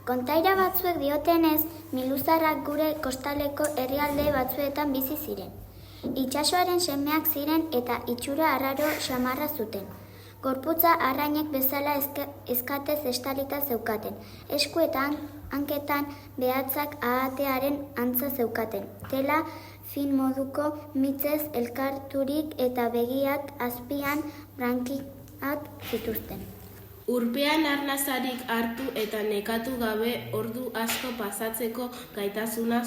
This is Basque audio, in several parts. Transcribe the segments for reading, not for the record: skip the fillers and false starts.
Kontaira batzuek diotenez, miluzarrak gure kostaleko herrialde batzuetan bizi ziren. Itsasoaren semeak ziren eta itxura arraro xamarra zuten. Gorputza arrainek bezala eskatez estalita zeukaten. Esku eta hanketan behatzak ahatearen antza zeukaten. Tela fin moduko mitzez elkarturik eta begiak azpian brankiak zituzten. Urpean arnazarik hartu eta nekatu gabe ordu asko pasatzeko gaitasuna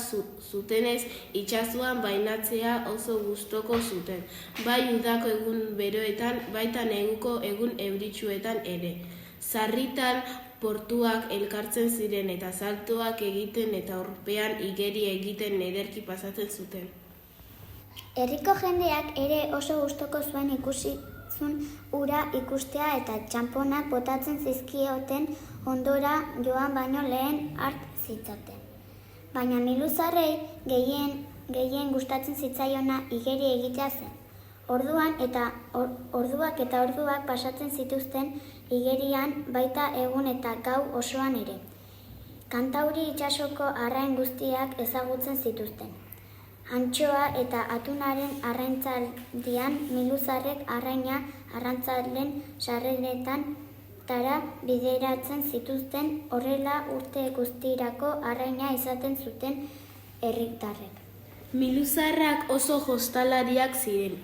zutenez itsasoan bainatzea oso gustoko zuten, bai udako egun beroetan, baita neguko egun euritsuetan ere. Sarritan portuak elkartzen ziren eta saltoak egiten eta urpean igeri egiten ederki pasatzen zuten. Herriko jendeak ere oso gustoko zuen ura ikustea eta txanponak botatzen zizkioten ondora joan baino lehen hart zitzaten. Baina miluzarrei gehien gustatzen zitzaiona igeri egitea zen. Orduak pasatzen zituzten igerian baita egun eta gau osoan ere. Kantauri itsasoko arrain guztiak ezagutzen zituzten. Antxoa eta atunaren arrantzaldian miluzarrek arraina arrantzalen sarreretan tara bideratzen zituzten, horrela urte guztirako arraina izaten zuten herritarrek. Miluzarrak oso jostalariak ziren,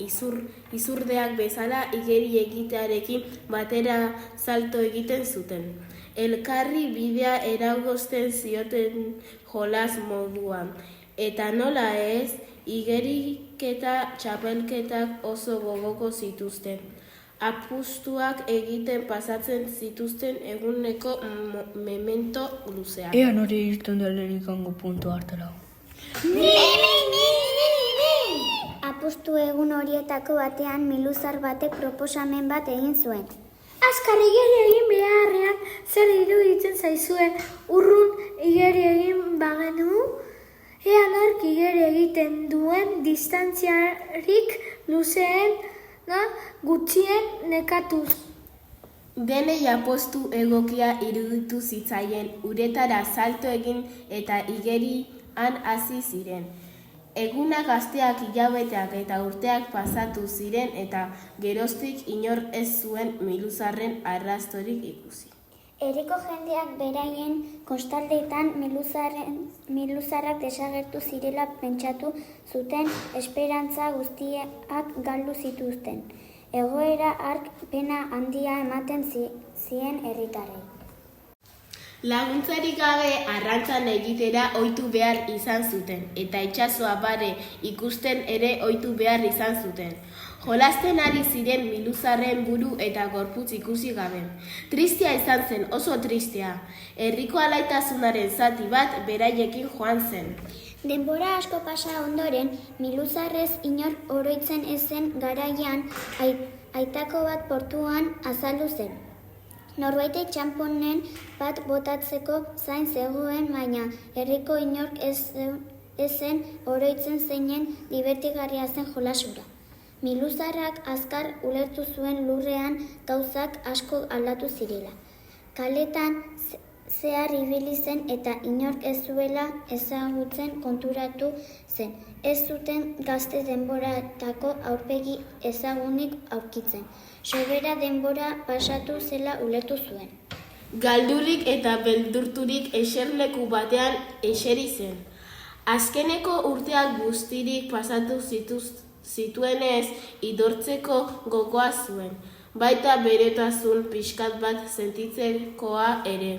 izurdeak bezala igeri egitearekin batera salto egiten zuten. Elkarri bidea eragozten zioten jolas moduan. Eta nola ez, igeriketa txapelketak oso gogoko zituzten. Apustuak egiten pasatzen zituzten eguneko memento luzeak. Ea nori irten da lehenikango puntu hartara. Ni! Apustu egun horietako batean miluzar batek proposamen bat egin zuen. Azkar igeri egin beharrean zer iruditzen zaizue urrun igeri egin bagenu? Ea nork igeri egiten duen distantziarik luzeena gutxien nekatuz. Denei apostu egokia iruditu zitzaien, uretara salto egin eta igerian hasi ziren. Eguna gazteak hilabeteak eta urteak pasatu ziren eta geroztik inor ez zuen miluzarren arrastorik ikusi. Herriko jendeak beraien kostaldeetan miluzarrak desagertu zirela pentsatu zuten, esperantza guztiak galdu zituzten. Egoera hark pena handia ematen zien herritarrei. Laguntzarik gabe arrantzan egitera ohitu behar izan zuten, eta itsasoa bare ikusten ere ohitu behar izan zuten. Jolasten ari ziren miluzarren buru eta gorputz ikusi gabe. Tristea izan zen, oso tristea. Herriko alaitasunaren zati bat beraiekin joan zen. Denbora asko pasa ondoren, miluzarrez inor oroitzen ezen garaian aitako bat portuan azaldu zen. Norbaitek txanponen bat botatzeko zain zegoen, baina herriko inork ezen oroitzen zeinen dibertigarria zen jolasura. Miluzarrak azkar ulertu zuen lurrean gauzak asko aldatu zirela. Kaletan zehar ibili zen eta inork ez zuela ezagutzen konturatu zen. Ez zuten gazte denboratako aurpegi ezagunik aurkitzen. Sobera denbora pasatu zela ulertu zuen. Galdurik eta beldurturik eserleku batean eseri zen. Azkeneko urteak guztirik pasatu zituenez idortzeko gogoa zuen, baita beretasun pixkat bat sentitzekoa ere.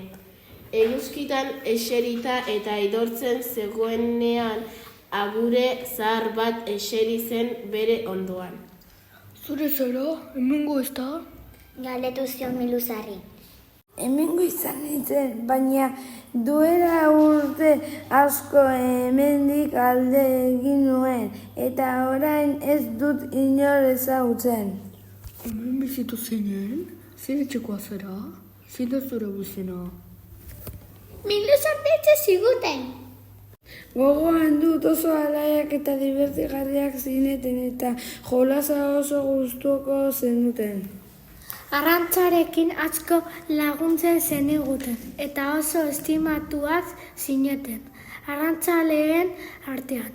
Eguzkitan eserita eta idortzen zegoenean agure zahar bat eseri zen bere ondoan. Zure zara, hemengo ez da? Galdetu zion miluzarri. Hemengo izan nintzen, baina duela urte asko hemendik alde egin nuen, eta orain ez dut inor ezagutzen. Hemen bizitu zinen? Zire txekoa zara? Zine zure guzena? Miluzar deitze ziguten. Gogoan dut oso alaiak eta divertigarriak zineten eta jolasa oso gustuko zenuten. Arrantzarekin asko laguntzen zeniguten, eta oso estimatuak zineten, arrantzaleen artean.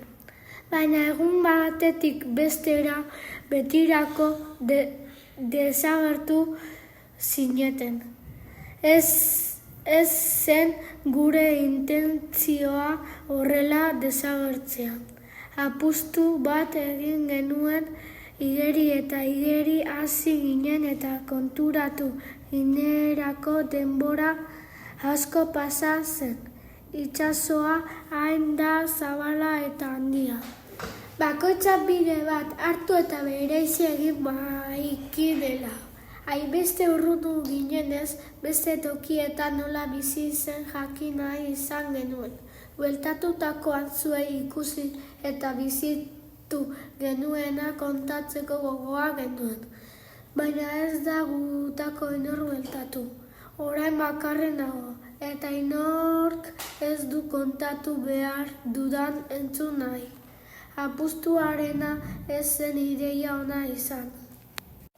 Baina egun batetik bestera betirako desagertu zineten. Ez zen gure intentzioa horrela desagertzea. Apustu bat egin genuen, igeri eta igeri hasi ginen eta konturatu ginerako denbora asko pasa zen. Itsasoa hain da zabala eta handia. Bakoitza bide bat hartu eta bereizi egin baiki dela. Hainbeste urrutu ginenez, beste tokietan nola bizi zen jakin nahi izan genuen. Bueltatutakoan zuei ikusi eta bizitu genuena kontatzeko gogoa genuen. Baina ez da gutako inor bueltatu. Orain bakarren nago, eta inork ez du kontatu behar dudan entzun nahi. Apustuarena ez zen ideia ona izan.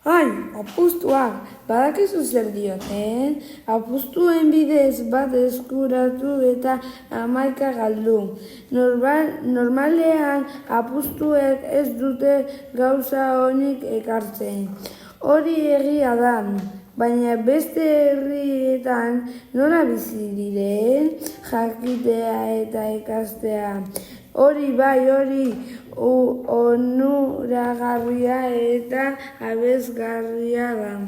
Ai, apustuak, badakizu zer dioten? Apustuen bidez bat eskuratu eta 11 galdu. Normalean apustuek ez dute gauza onik ekartzen. Hori egia da, baina beste herrietan nola bizi diren jakitea eta ikastea. Hori bai, hori onuragarria eta abesgarria da.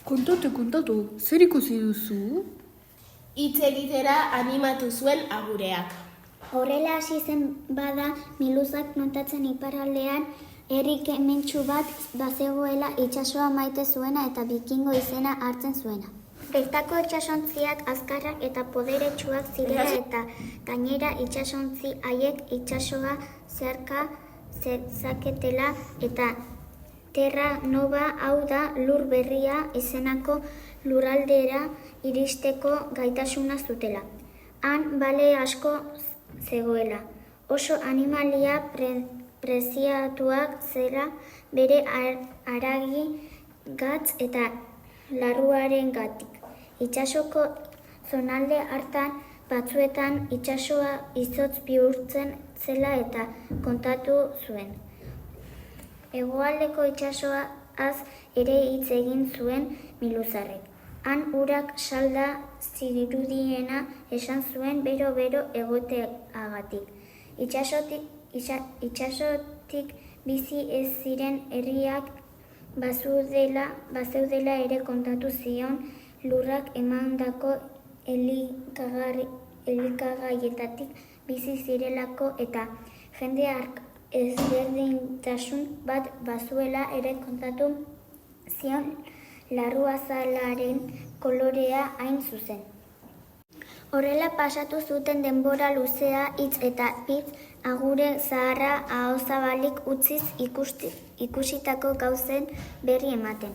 Kontatu, zer ikusi duzu? Hitz egitera animatu zuen agureak. Horrela hasi zen bada, Miluzak notatzen iparraldean herri kementsu bat bazegoela itsasoa maite zuena eta bikingo izena hartzen zuena. Bertako itsasontziak azkarrak eta poderetsuak zirela eta gainera itsasontzi haiek itsasoa zeharka zezaketela eta Terra Nova, hau da lur berria izenako lurraldera iristeko gaitasuna zutela. Han bale asko zegoela. Oso animalia preziatuak zela bere haragi gatz eta larruaren gatik. Itsasoko zonalde hartan batzuetan itsasoa izotz bihurtzen zela eta kontatu zuen. Hegoaldeko itsasoaz ere hitz egin zuen Miluzarrek. Han urak salda zirudiena esan zuen bero egoteagatik. Itsasotik bizi ez ziren herriak bazeudela ere kontatu zion lurrak emandako elikagaietatik bizi zirelako eta jendeak ezberdintasun bat bazuela ere kontatu zion larruazalaren kolorea hain zuzen. Horrela pasatu zuten denbora luzea hitz eta pitz agure zaharra ahozabalik utziz ikusitako gauzen berri ematen.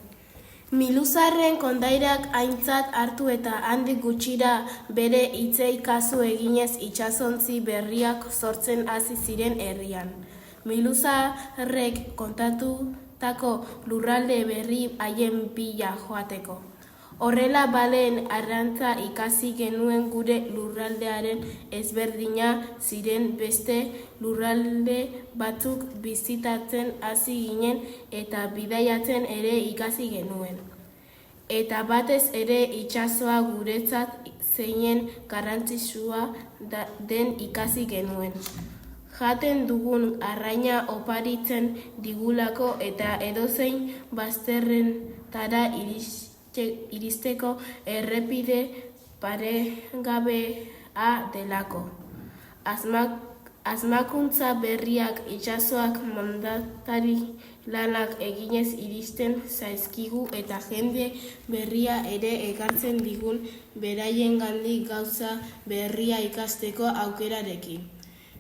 Miluzarren kondairak aintzat hartu eta handik gutxira bere hitzei kasu eginez itsasontzi berriak sortzen hasi ziren herrian. Miluzarrek kontatutako lurralde berri haien bila joateko. Horrela baleen arrantza ikasi genuen gure lurraldearen ezberdina ziren beste lurralde batzuk bizitatzen hasi ginen eta bidaiatzen ere ikasi genuen. Eta batez ere itsasoa guretzat zeinen garrantzitsua den ikasi genuen. Jaten dugun arraina oparitzen digulako eta edozein bazterretara iristeko errepide paregabea delako. Asmakuntza berriak itsasoak mandatari lanak eginez iristen zaizkigu eta jende berria ere ekartzen digun beraiengandik gauza berria ikasteko aukerarekin.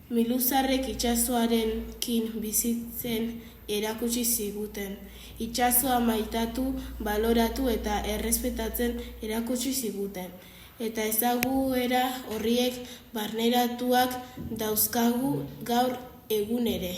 Miluzarrek itsasoarekin bizitzen erakutsi ziguten. Itsasoa maitatu, baloratu eta errespetatzen erakutsi ziguten. Eta ezaguera horriek barneratuak dauzkagu gaur egun ere.